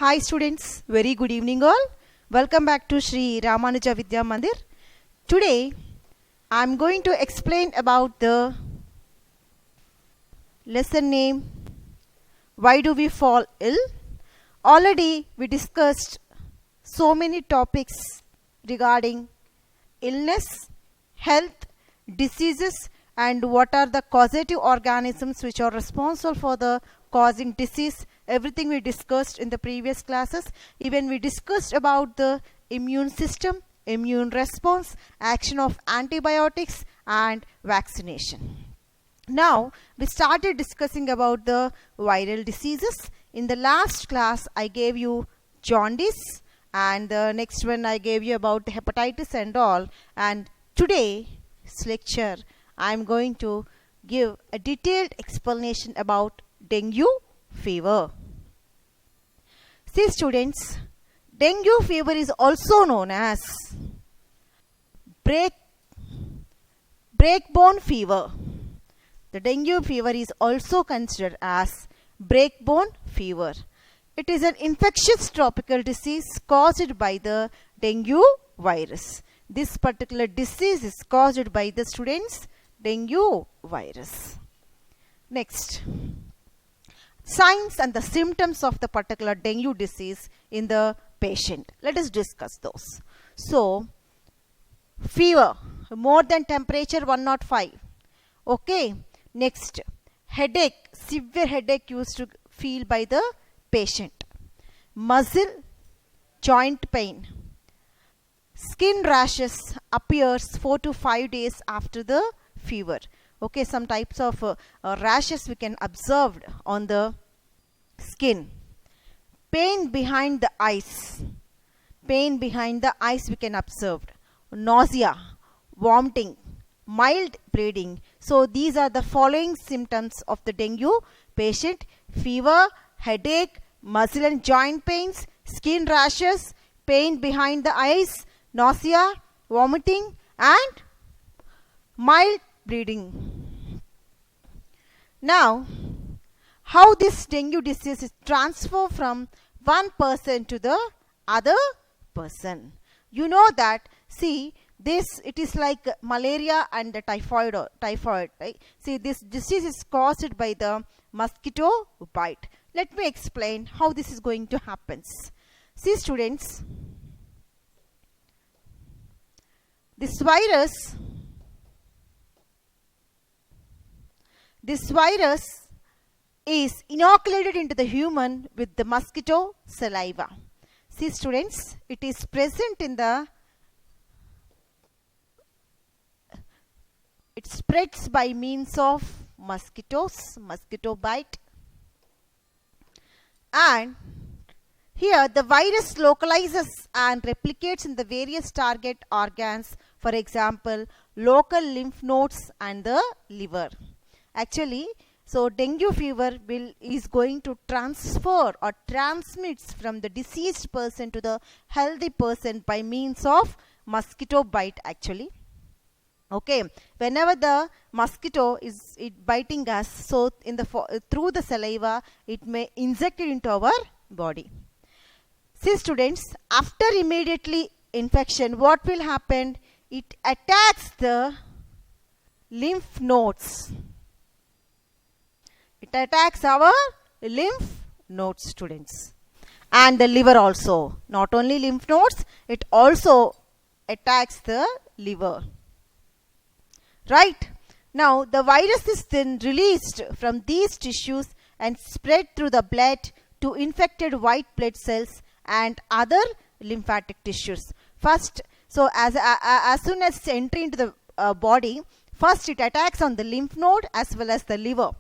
Hi students, very good evening all. Welcome back to Sri Ramanuja Vidya Mandir. Today I am going to explain about the lesson name Why Do We Fall Ill? Already we discussed so many topics regarding illness, health, diseases and what are the causative organisms which are responsible for the causing disease. Everything we discussed in the previous classes. Even we discussed about the immune system, immune response, action of antibiotics and vaccination. Now we started discussing about the viral diseases. In the last class I gave you jaundice and the next one I gave you about hepatitis and all, and today's lecture I am going to give a detailed explanation about dengue fever. See students, dengue fever is also known as breakbone fever. The dengue fever is also considered as breakbone fever. It is an infectious tropical disease caused by the dengue virus. This particular disease is caused by the students' dengue virus. Next, signs and the symptoms of the particular dengue disease in the patient. Let us discuss those. So, fever more than temperature 105. Okay. Next, headache, severe headache used to feel by the patient. Muscle, joint pain. Skin rashes appears 4 to 5 days after the fever. Okay, some types of rashes we can observe on the skin. Pain behind the eyes. Pain behind the eyes we can observe. Nausea, vomiting, mild bleeding. So these are the following symptoms of the dengue patient: fever, headache, muscle and joint pains, skin rashes, pain behind the eyes, nausea, vomiting and mild bleeding. Now, how this dengue disease is transferred from one person to the other person. You know that, see, it is like malaria and the typhoid, right? See, this disease is caused by the mosquito bite. Let me explain how this is going to happen. See students, this virus is inoculated into the human with the mosquito saliva. See students, it is present in the, it spreads by means of mosquitoes, mosquito bite, and here the virus localizes and replicates in the various target organs, for example local lymph nodes and the liver. Actually, so dengue fever is going to transfer or transmits from the diseased person to the healthy person by means of mosquito bite actually. Okay, whenever the mosquito is biting us, so in the through the saliva it may inject it into our body. See students, after immediately infection, what will happen? It attacks the lymph nodes. It attacks our lymph nodes, students, and the liver also. Not only lymph nodes, it also attacks the liver. Right? Now, the virus is then released from these tissues and spread through the blood to infected white blood cells and other lymphatic tissues. First, so as soon as it's entering into the body, first it attacks on the lymph node as well as the liver.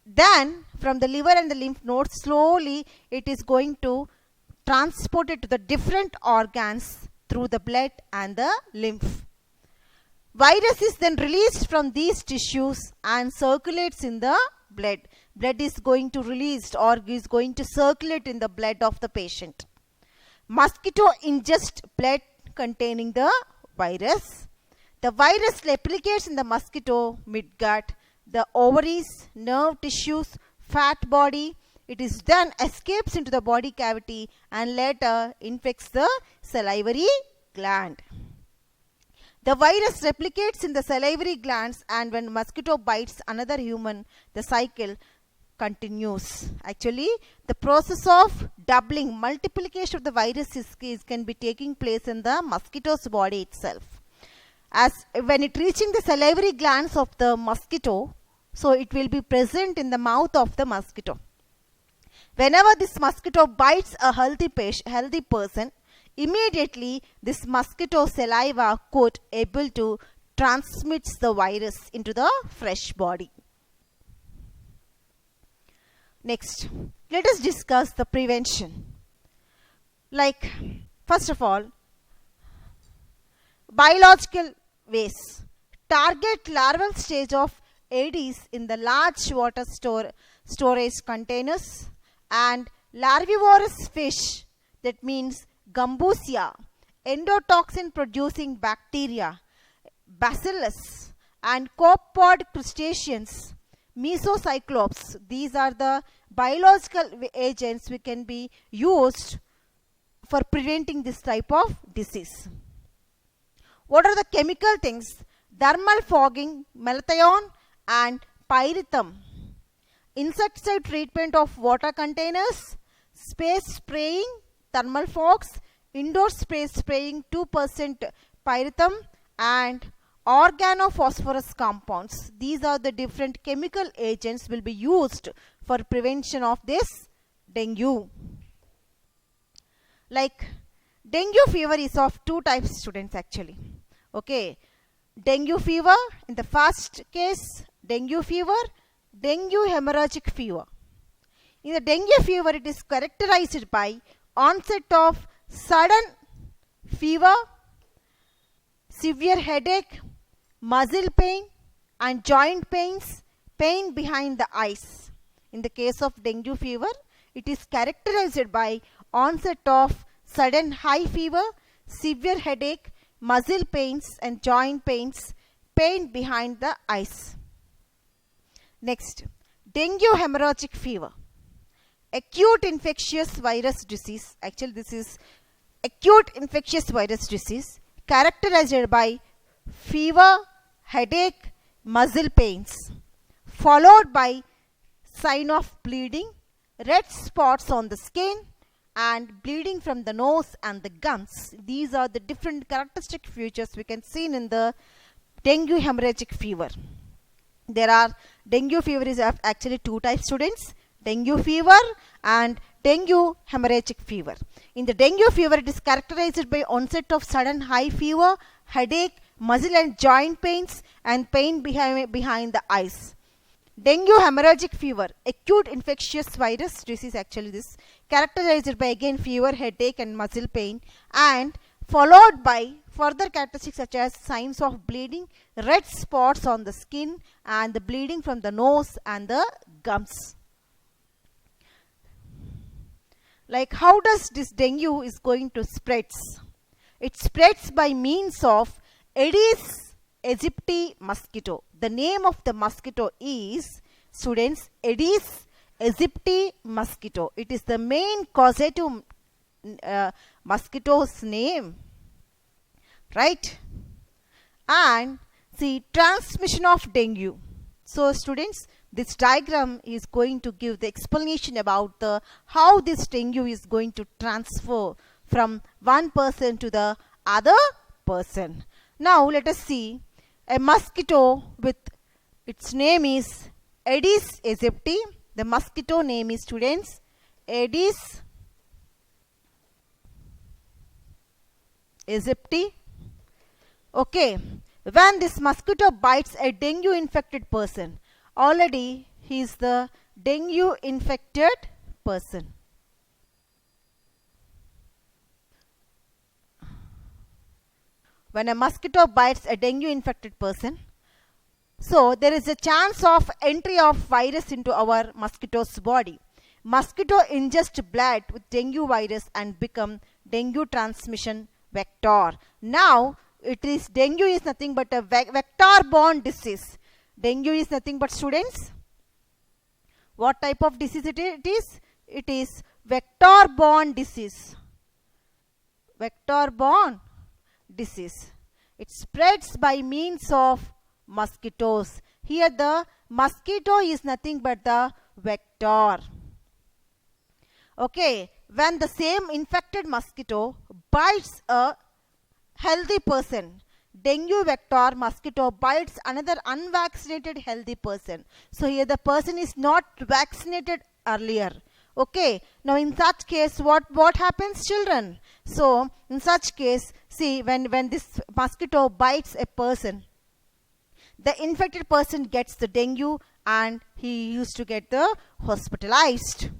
Then, from the liver and the lymph node, slowly it is going to transport it to the different organs through the blood and the lymph. Virus is then released from these tissues and circulates in the blood. Blood is going to release or is going to circulate in the blood of the patient. Mosquito ingest blood containing the virus. The virus replicates in the mosquito midgut, the ovaries, nerve tissues, fat body, it is then escapes into the body cavity and later infects the salivary gland. The virus replicates in the salivary glands, and when mosquito bites another human, the cycle continues. Actually, the process of doubling, multiplication of the virus can be taking place in the mosquito's body itself. As when it reaching the salivary glands of the mosquito, so it will be present in the mouth of the mosquito. Whenever this mosquito bites a healthy person, immediately this mosquito saliva coat able to transmits the virus into the fresh body. Next, let us discuss the prevention. Like, first of all, biological ways. Target larval stage of Aedes in the large water storage containers, and larvivorous fish, that means Gambusia, endotoxin producing bacteria, Bacillus, and copepod crustaceans, Mesocyclops. These are the biological agents which can be used for preventing this type of disease. What are the chemical things? Thermal fogging, malathion and pyrethrum. Insecticide treatment of water containers, space spraying, thermal fogs, indoor space spraying 2% pyrethrum, and organophosphorus compounds. These are the different chemical agents will be used for prevention of this dengue. Like, dengue fever is of two types, students, actually. Okay, dengue fever, in the first case, dengue fever, dengue hemorrhagic fever. In the dengue fever, it is characterized by onset of sudden fever, severe headache, muscle pain and joint pains, pain behind the eyes. In the case of dengue fever, it is characterized by onset of sudden high fever, severe headache, muscle pains and joint pains, pain behind the eyes. Next, dengue hemorrhagic fever. Acute infectious virus disease. Actually, this is acute infectious virus disease characterized by fever, headache, muscle pains, followed by sign of bleeding, red spots on the skin, and bleeding from the nose and the gums. These are the different characteristic features we can see in the dengue hemorrhagic fever. There are dengue fever is actually two types, students: dengue fever and dengue hemorrhagic fever. In the dengue fever, it is characterized by onset of sudden high fever, headache, muscle and joint pains, and pain behind the eyes. Dengue hemorrhagic fever, acute infectious virus disease, actually this characterized by again fever, headache and muscle pain, and followed by further characteristics such as signs of bleeding, red spots on the skin, and the bleeding from the nose and the gums. Like, how does this dengue is going to spreads? It spreads by means of Aedes aegypti mosquito. The name of the mosquito is, students, Aedes aegypti mosquito. It is the main causative mosquito's name, right? And see, transmission of dengue. So, students, this diagram is going to give the explanation about the how this dengue is going to transfer from one person to the other person. Now, let us see a mosquito with its name is Aedes aegypti. The mosquito name is, students, Aedes aegypti. Okay, when this mosquito bites a dengue infected person, already he is the dengue infected person. When a mosquito bites a dengue infected person, so there is a chance of entry of virus into our mosquito's body. Mosquito ingest blood with dengue virus and become dengue transmission vector. Now, it is dengue is nothing but a vector borne disease. Dengue is nothing but, students, What type of disease it is? It is vector-borne disease. Vector-borne disease. It spreads by means of mosquitoes. Here the mosquito is nothing but the vector. Okay, when the same infected mosquito bites a healthy person, dengue vector mosquito bites another unvaccinated healthy person. So here the person is not vaccinated earlier. Okay, now in such case what happens, children? So in such case, see, when this mosquito bites a person, the infected person gets the dengue and he used to get the hospitalized.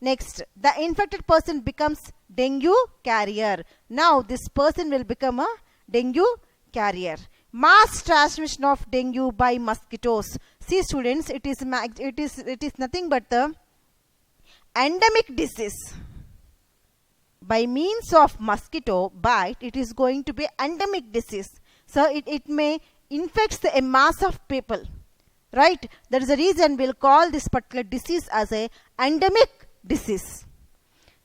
Next, the infected person becomes dengue carrier. Now this person will become a dengue carrier. Mass transmission of dengue by mosquitoes. See students, it is nothing but the endemic disease. By means of mosquito bite, it is going to be endemic disease. So it may infect a mass of people, right? That is the reason we'll call this particular disease as a endemic disease.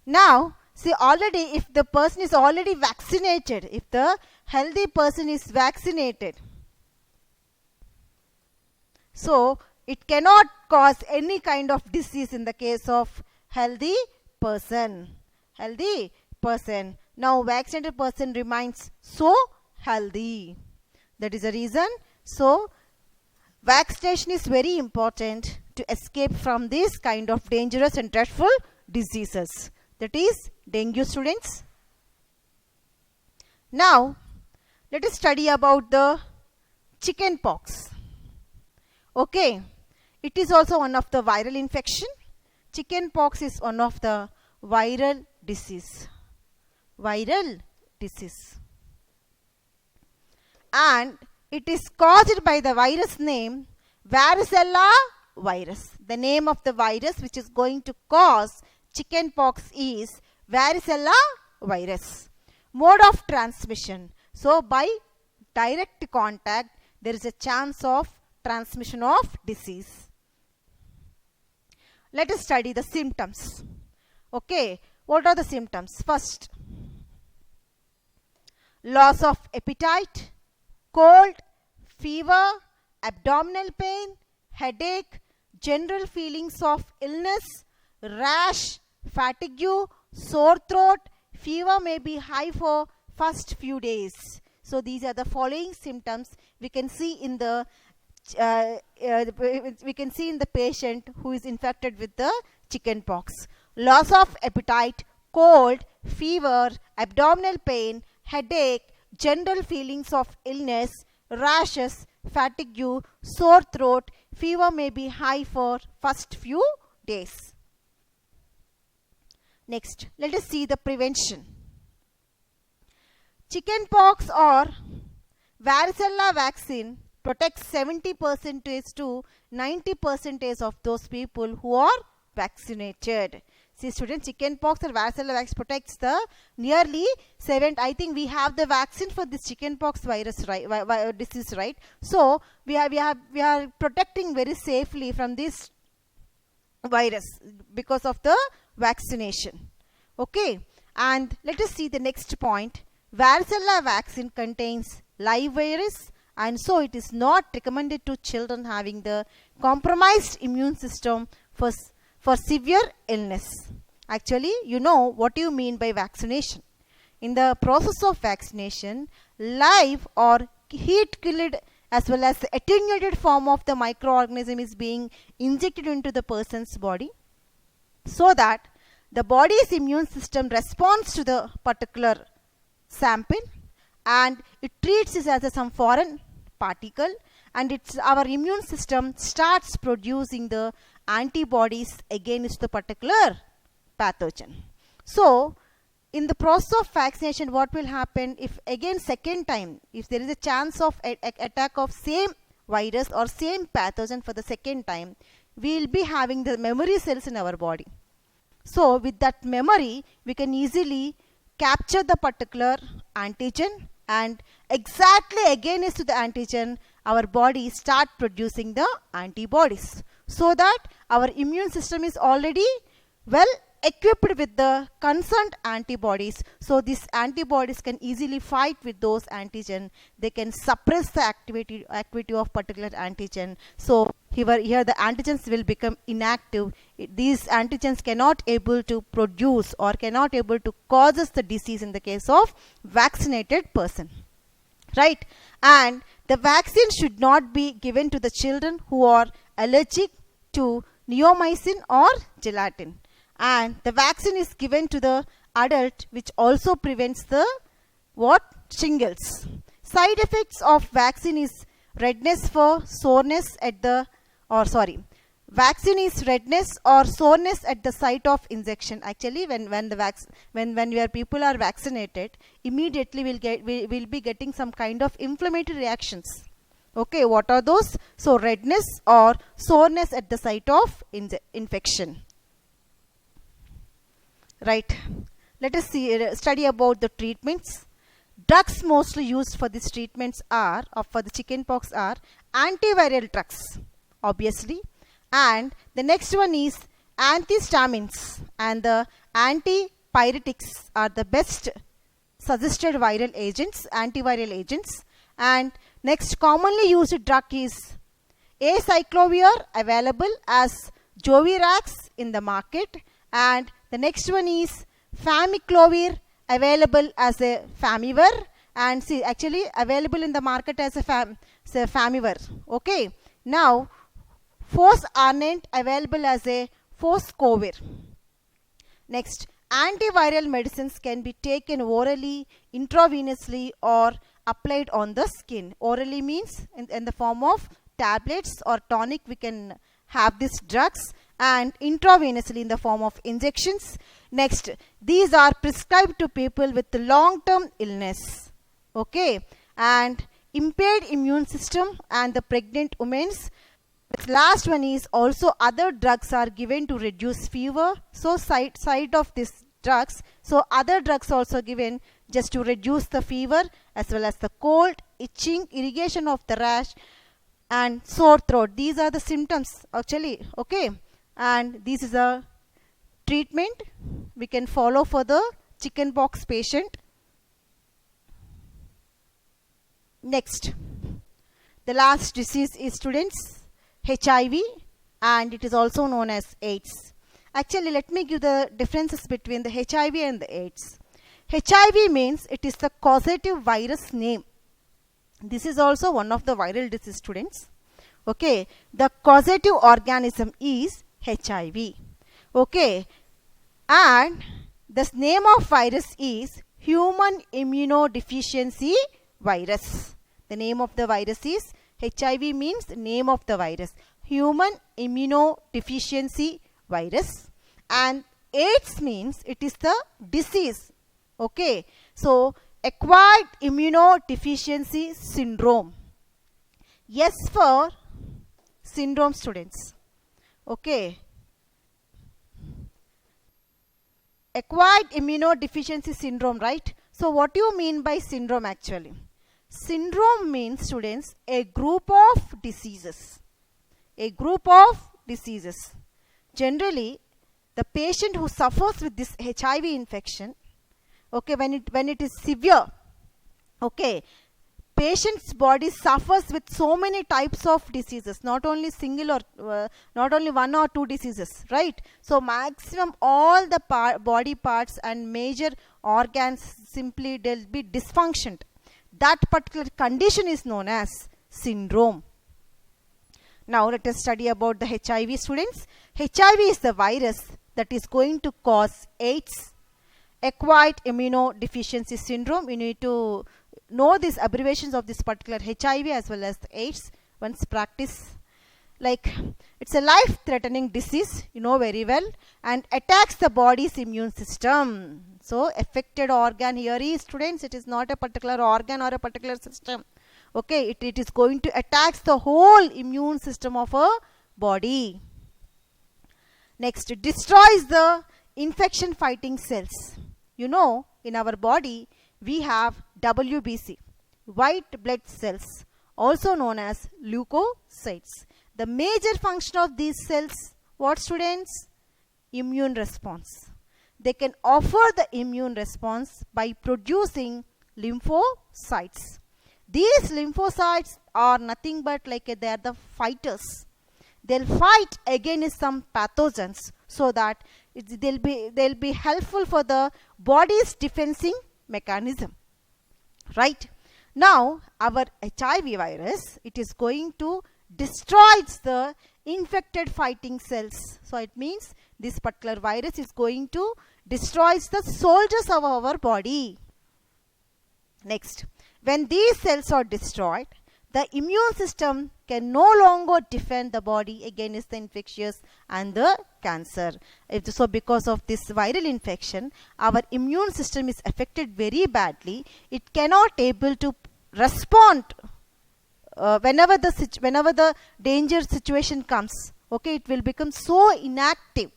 Now, see, already if the person is already vaccinated, if the healthy person is vaccinated, so it cannot cause any kind of disease in the case of healthy person. Healthy person. Now, vaccinated person remains so healthy. That is the reason. So, vaccination is very important to escape from this kind of dangerous and dreadful diseases. That is dengue, students. Now, let us study about the chicken pox. Okay, it is also one of the viral infection. Chicken pox is one of the viral disease. Viral disease. And it is caused by the virus name varicella virus. The name of the virus which is going to cause chicken pox is varicella virus. Mode of transmission. So by direct contact there is a chance of transmission of disease. Let us study the symptoms. Okay, what are the symptoms? First, loss of appetite, cold, fever, abdominal pain, headache, general feelings of illness, rash, fatigue, sore throat. Fever may be high for first few days. So these are the following symptoms we can see in the patient who is infected with the chicken pox. Loss of appetite, cold, fever, abdominal pain, headache, general feelings of illness, rashes, fatigue, sore throat. Fever may be high for first few days. Next, let us see the prevention. Chicken pox or varicella vaccine protects 70% to 90% of those people who are vaccinated. See students, chicken pox or varicella vaccine protects the nearly 7. I think we have the vaccine for this chicken pox virus, right? Disease, right? So we are protecting very safely from this virus because of the vaccination. Okay, and let us see the next point. Varicella vaccine contains live virus, and so it is not recommended to children having the compromised immune system for severe illness. Actually, you know what you mean by vaccination. In the process of vaccination, live or heat-killed as well as the attenuated form of the microorganism is being injected into the person's body so that the body's immune system responds to the particular sample and it treats it as some foreign particle, and our immune system starts producing the antibodies against the particular pathogen. So in the process of vaccination, what will happen if again second time, if there is a chance of attack of same virus or same pathogen for the second time, we will be having the memory cells in our body. So with that memory, we can easily capture the particular antigen, and exactly against the antigen, our body start producing the antibodies. so that our immune system is already well equipped with the concerned antibodies. So these antibodies can easily fight with those antigen. They can suppress the activity of particular antigen. So here the antigens will become inactive. These antigens cannot able to produce or cannot able to causes the disease in the case of vaccinated person, right? And the vaccine should not be given to the children who are allergic to neomycin or gelatin. And the vaccine is given to the adult, which also prevents the shingles. Side effects of vaccine is redness for soreness at the vaccine is redness or soreness at the site of injection. Actually, when your people are vaccinated, immediately we'll be getting some kind of inflammatory reactions. Okay, what are those? So redness or soreness at the site of infection. Right. Let us study about the treatments. Drugs mostly used for these treatments are, for the chickenpox, are antiviral drugs, obviously. And the next one is antihistamines, and the antipyretics are the best suggested viral agents, antiviral agents. And next commonly used drug is acyclovir, available as Jovirax in the market. And the next one is famiclovir, available as a Famivir, and see actually available in the market as a Famivir. Okay. Now Fosarnate, available as a Foscovir. Next, antiviral medicines can be taken orally, intravenously, or applied on the skin. Orally means in the form of tablets or tonic we can have these drugs, and intravenously in the form of injections. Next, these are prescribed to people with long-term illness. Okay, and impaired immune system and the pregnant women's. The last one is also other drugs are given to reduce fever. So side of these drugs, so other drugs also given just to reduce the fever as well as the cold, itching, irrigation of the rash, and sore throat. These are the symptoms actually. Okay, and this is a treatment we can follow for the chickenpox patient. Next, the last disease is, students, HIV, and it is also known as AIDS. Actually, let me give the differences between the HIV and the AIDS. HIV means it is the causative virus name. This is also one of the viral disease, students. Okay, the causative organism is HIV. Okay, and the name of virus is human immunodeficiency virus. The name of the virus is HIV, means name of the virus, human immunodeficiency virus. And AIDS means it is the disease. Okay, so acquired immunodeficiency syndrome. Yes for syndrome, students. Okay, acquired immunodeficiency syndrome, right? So what do you mean by syndrome actually? Syndrome means, students, a group of diseases. A group of diseases. Generally, the patient who suffers with this HIV infection, okay, when it is severe, okay, patient's body suffers with so many types of diseases, not only single or not only one or two diseases, right? So maximum all the body parts and major organs simply will be dysfunctioned. That particular condition is known as syndrome. Now let us study about the HIV, students. HIV is the virus that is going to cause AIDS, acquired immunodeficiency syndrome. You need to know these abbreviations of this particular HIV as well as the AIDS once practice. Like, it's a life-threatening disease, you know very well, and attacks the body's immune system. So affected organ here is, students, it is not a particular organ or a particular system. Okay, it is going to attack the whole immune system of a body. Next, it destroys the infection fighting cells. You know, in our body we have WBC, white blood cells, also known as leukocytes. The major function of these cells, what students? Immune response. They can offer the immune response by producing lymphocytes. These lymphocytes are nothing but like they are the fighters. They'll fight against some pathogens so that they'll be helpful for the body's defending mechanism. Right? Now, our HIV virus, it is going to destroy the infected fighting cells. So, it means this particular virus is going to destroy the soldiers of our body. Next, when these cells are destroyed, the immune system can no longer defend the body against the infectious and the cancer. So because of this viral infection, our immune system is affected very badly. It cannot able to respond whenever the danger situation comes. Okay, it will become so inactive.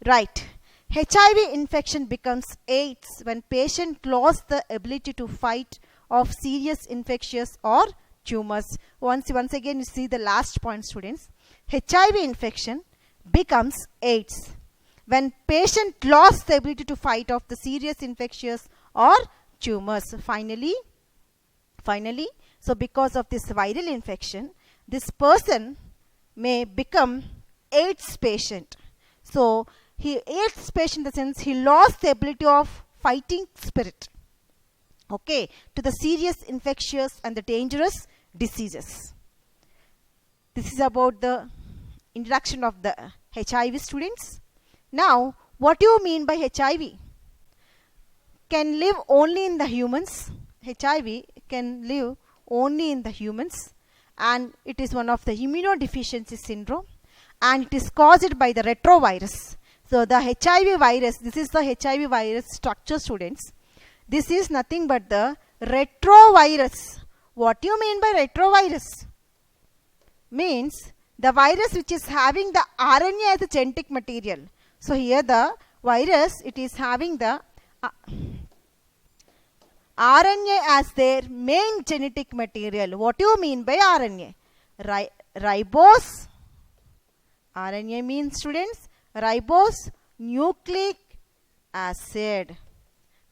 Right. HIV infection becomes AIDS when patient lost the ability to fight off serious infectious or tumors. Once again you see the last point, students. HIV infection becomes AIDS when patient lost the ability to fight off the serious infectious or tumors. Finally, so because of this viral infection, this person may become AIDS patient. So AIDS patient in the sense he lost the ability of fighting spirit, okay, to the serious infectious and the dangerous diseases. This is about the introduction of the HIV, students. Now, what do you mean by HIV? Can live only in the humans. HIV can live only in the humans, and it is one of the immunodeficiency syndrome, and it is caused by the retrovirus. So the HIV virus, this is the HIV virus structure, students. This is nothing but the retrovirus. What do you mean by retrovirus? Means the virus which is having the RNA as a genetic material. So here the virus, it is having the RNA as their main genetic material. What do you mean by RNA? Ribose. RNA means, students, ribose nucleic acid.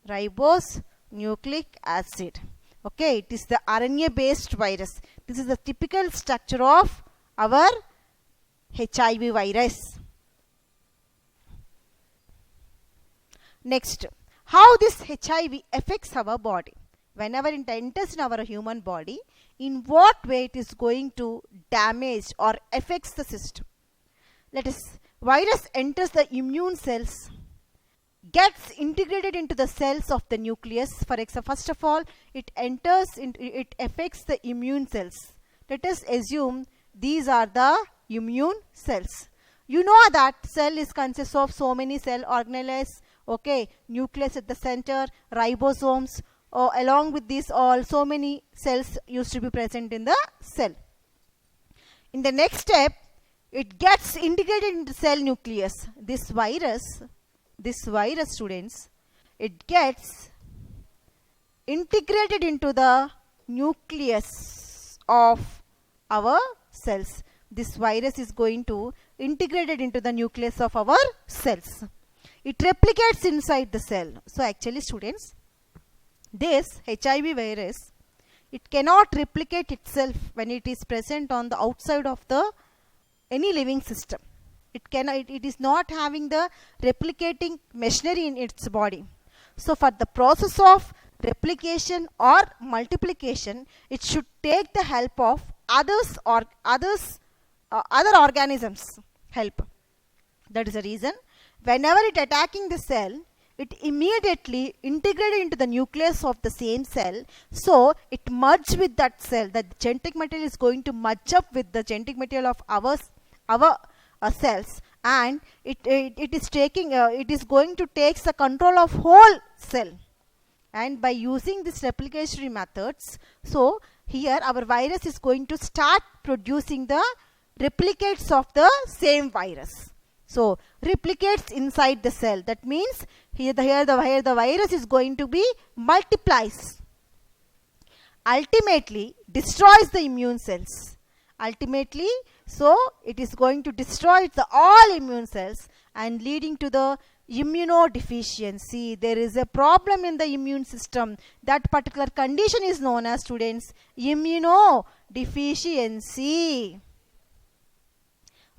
Ribose nucleic acid. Okay, it is the RNA based virus. This is the typical structure of our HIV virus. Next, how this HIV affects our body. Whenever it enters in our human body, in what way it is going to damage or affects the system. Let us, virus enters the immune cells, gets integrated into the cells of the nucleus. For example, first of all, it affects the immune cells. Let us assume these are the immune cells. You know that cell is consists of so many cell organelles, okay, nucleus at the center, ribosomes, along with these all, so many cells used to be present in the cell. In the next step, it gets integrated into cell nucleus. This virus, students, it gets integrated into the nucleus of our cells. This virus is going to integrated into the nucleus of our cells. It replicates inside the cell. So actually, students, this HIV virus, it cannot replicate itself when it is present on the outside of the any living system. It is not having the replicating machinery in its body. So for the process of replication or multiplication, it should take the help of other organisms help. That is the reason whenever it attacking the cell, it immediately integrated into the nucleus of the same cell. So it merged with that cell. The genetic material is going to merge up with the genetic material of our cells, and it is going to take the control of whole cell. And by using this replicatory methods, so here our virus is going to start producing the replicates of the same virus. So replicates inside the cell. That means here the virus is going to be multiplies. Ultimately destroys the immune cells. Ultimately So it is going to destroy all immune cells and leading to the immunodeficiency. There is a problem in the immune system. That particular condition is known as, students, immunodeficiency.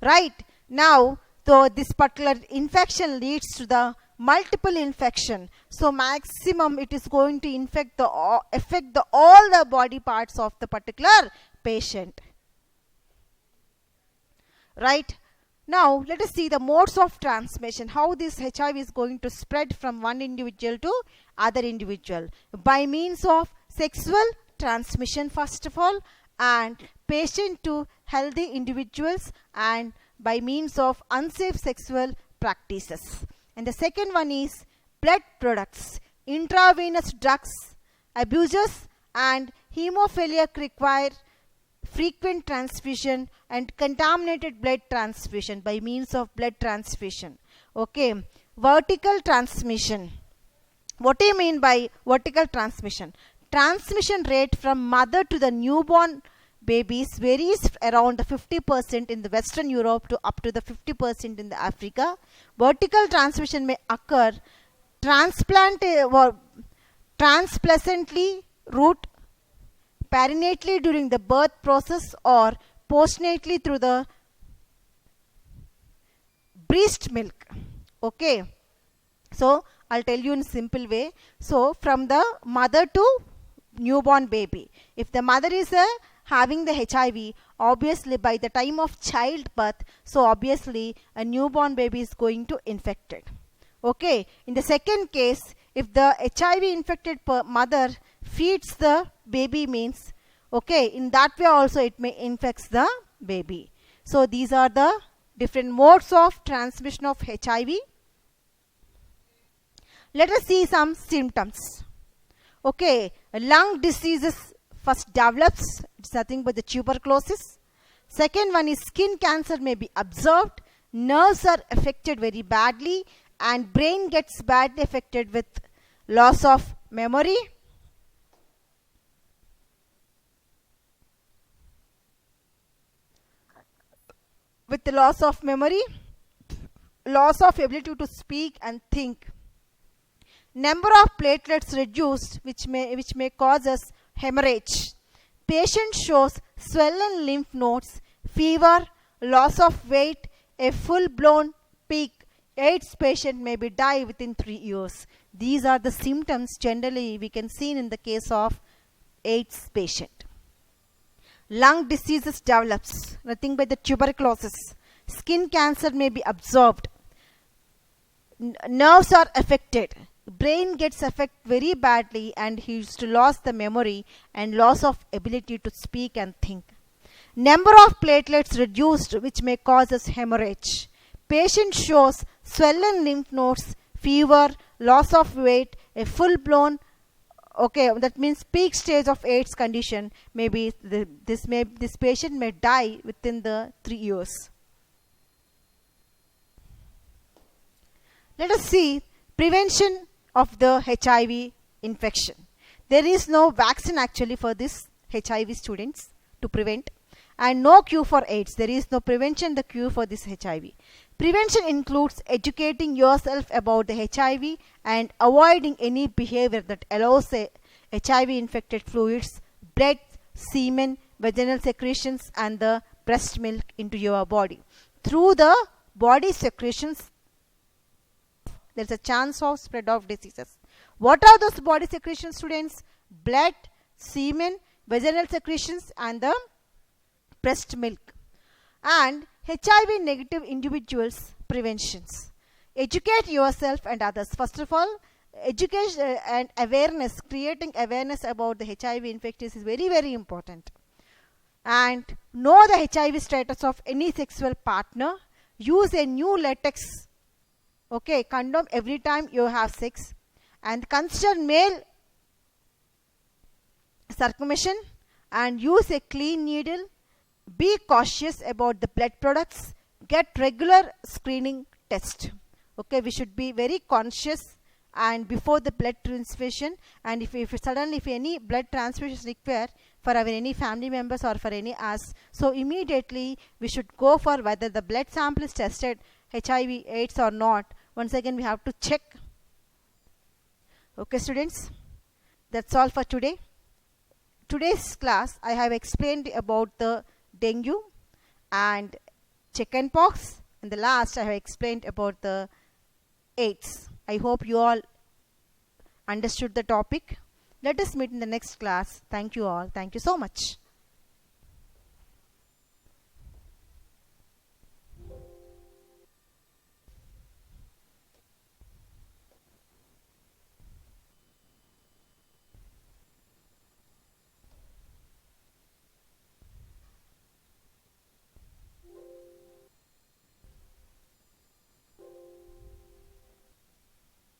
Right. Now, so this particular infection leads to the multiple infection. So maximum it is going to affect all the body parts of the particular patient. Right. Now let us see the modes of transmission, how this HIV is going to spread from one individual to other individual. By means of sexual transmission first of all, and patient to healthy individuals, and by means of unsafe sexual practices. And the second one is blood products, intravenous drugs, abuses and hemophiliac require frequent transfusion and contaminated blood transfusion by means of blood transfusion. Okay, vertical transmission. What do you mean by vertical transmission? Transmission rate from mother to the newborn babies varies around 50% in the Western Europe to up to the 50% in the Africa. Vertical transmission may occur transplacentally route, perinatally during the birth process, or postnatally through the breast milk. Okay, so I'll tell you in a simple way. So from the mother to newborn baby, if the mother is having the HIV, obviously by the time of childbirth, so obviously a newborn baby is going to infect it. Okay, in the second case, if the HIV infected mother feeds the baby, means, okay, in that way also it may infect the baby. So these are the different modes of transmission of HIV. Let us see some symptoms. Okay, lung diseases first develops, it's nothing but the tuberculosis. Second one is skin cancer may be observed, nerves are affected very badly, and brain gets badly affected with loss of memory. With the loss of memory, loss of ability to speak and think. Number of platelets reduced, which may cause us hemorrhage. Patient shows swollen lymph nodes, fever, loss of weight, a full-blown peak. AIDS patient may be die within 3 years. These are the symptoms generally we can see in the case of AIDS patient. Lung diseases develops, nothing but the tuberculosis. Skin cancer may be observed. Nerves are affected. Brain gets affected very badly, and he used to lose the memory and loss of ability to speak and think. Number of platelets reduced, which may cause us hemorrhage. Patient shows swollen lymph nodes, fever, loss of weight, a full-blown, okay, that means peak stage of AIDS condition. Maybe this patient may die within the 3 years. Let us see prevention of the HIV infection. There is no vaccine actually for this HIV students to prevent, and no cure for AIDS. There is no prevention, the cure for this HIV. Prevention includes educating yourself about the HIV and avoiding any behavior that allows HIV infected fluids, blood, semen, vaginal secretions and the breast milk into your body. Through the body secretions, there is a chance of spread of diseases. What are those body secretions, students? Blood, semen, vaginal secretions and the breast milk. And HIV negative individuals preventions. Educate yourself and others. First of all, education and awareness, creating awareness about the HIV infection is very, very important. And know the HIV status of any sexual partner. Use a new latex, okay, condom every time you have sex, and consider male circumcision and use a clean needle. Be cautious about the blood products. Get regular screening test. Okay, we should be very conscious and before the blood transfusion, and if any blood transfusion is required, for our any family members or for any us. So immediately we should go for whether the blood sample is tested HIV AIDS or not. Once again we have to check. Okay students, that's all for today. Today's class I have explained about the dengue and chickenpox, and the last I have explained about the AIDS. I hope you all understood the topic. Let us meet in the next class. Thank you all. Thank you so much.